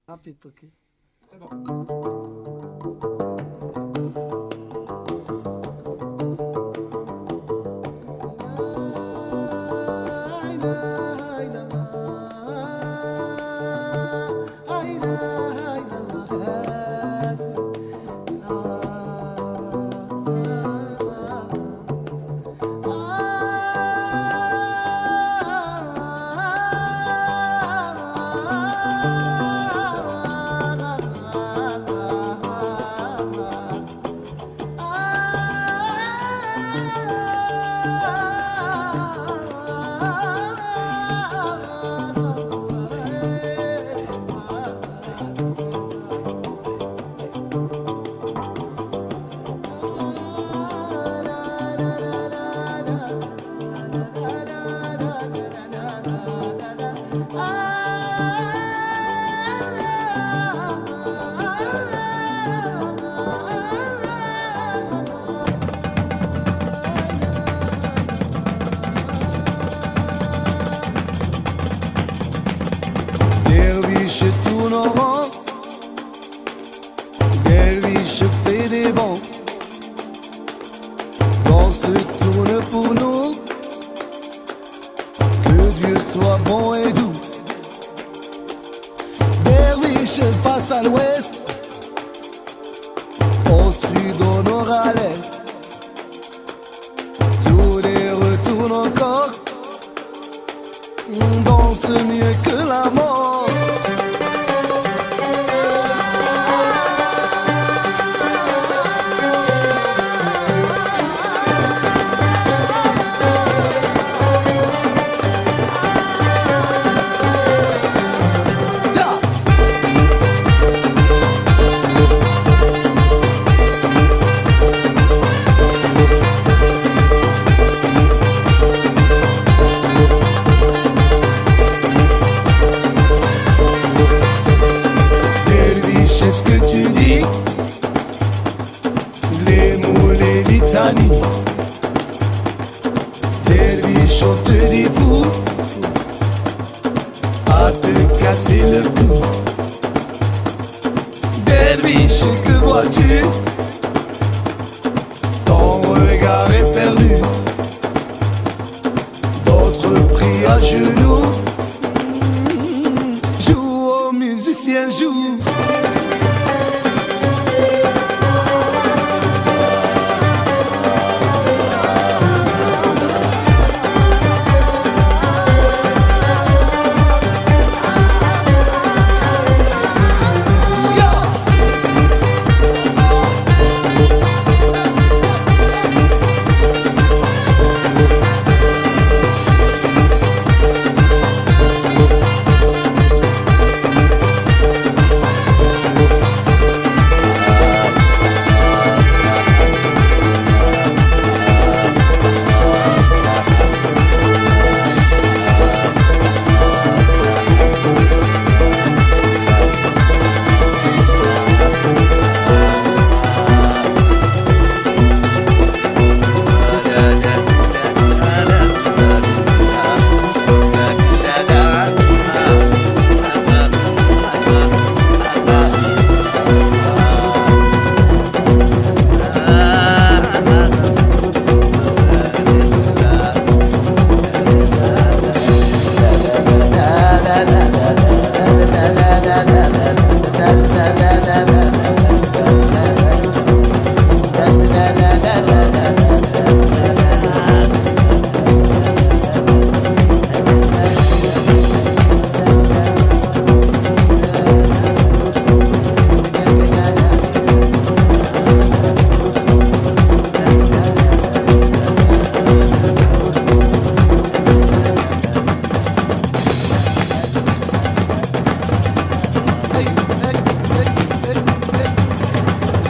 Rapide, ok. C'est bon. Derviche tourne en rond, Derviche fait des bons. Dans se tourne pour nous, que Dieu soit bon et doux. Derviche passe à l'ouest, au sud, au nord, à l'est. Tous les retournent encore, danse mieux que la mort. Qu'est-ce que tu dis? Les mots, les litanies. Derviche, on te dit fou, à te casser le cou. Derviche, que vois-tu? Ton regard est perdu. D'autres prient à genoux. Joue aux musiciens, joue.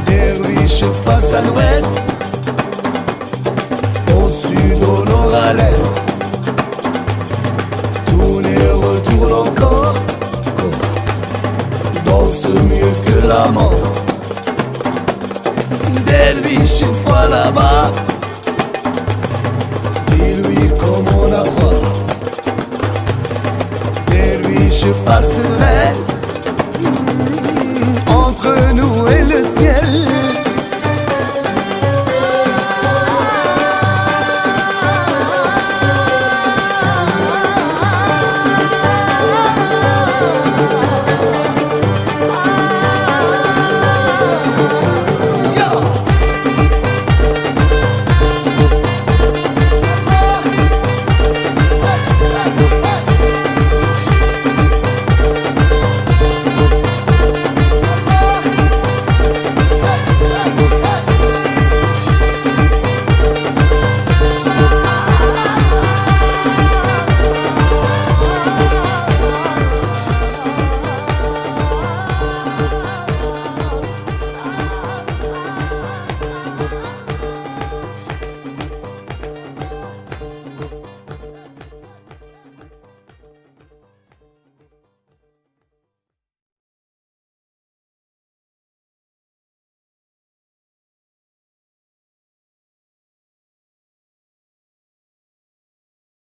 Derviche passe à l'ouest, au sud, au nord, à l'est. Tourne et retourne encore, danse mieux que la mort. Derviche une fois là-bas, dis-lui comment on a croit. Derviche passerait